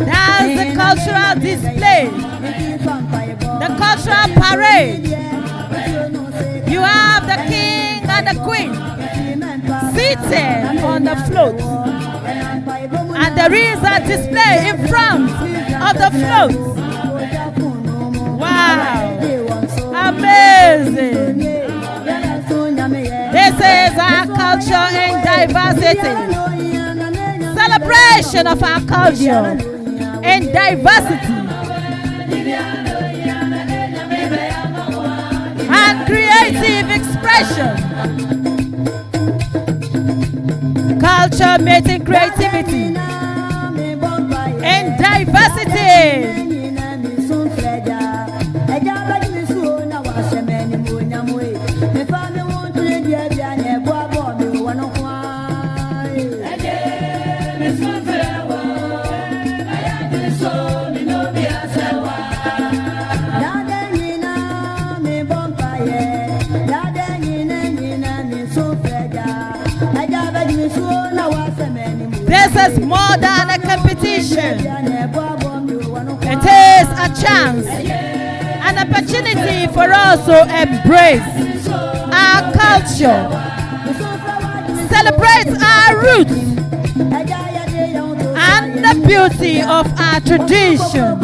That's the cultural display, the cultural parade. You have the king and the queen seated on the float, and there is a display in front of the float. Wow, amazing. This is our culture in diversity. Celebration of our culture in diversity and creative expression. Culture meeting creativity in diversity. This is more than a competition. It is a chance, an opportunity for us to embrace our culture, celebrate our roots, and the beauty of our tradition.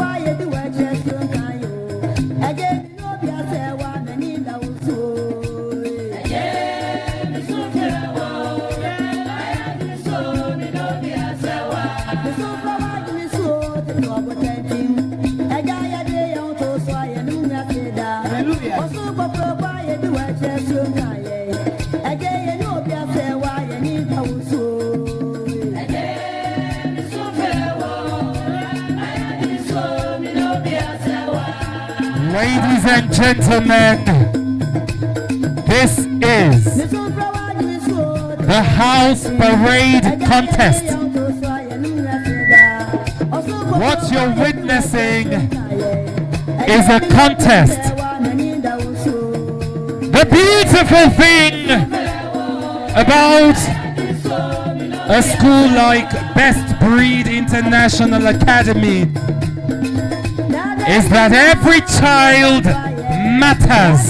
Ladies and gentlemen, this is the House Parade Contest. What you're witnessing is a contest. The beautiful thing about a school like Bestbreed International Academy is that every child matters.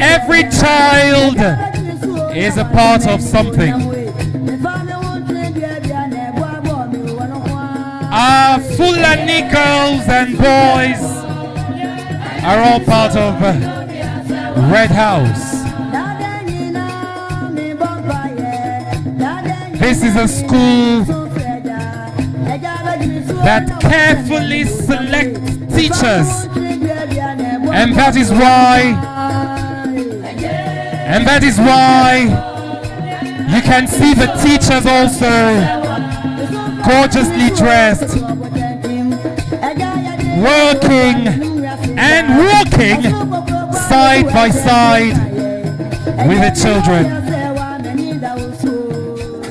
Every child is a part of something. Our Fulani girls and boys are all part of Red House. This is a school that carefully select teachers, and that is why you can see the teachers also gorgeously dressed, working and walking side by side with the children.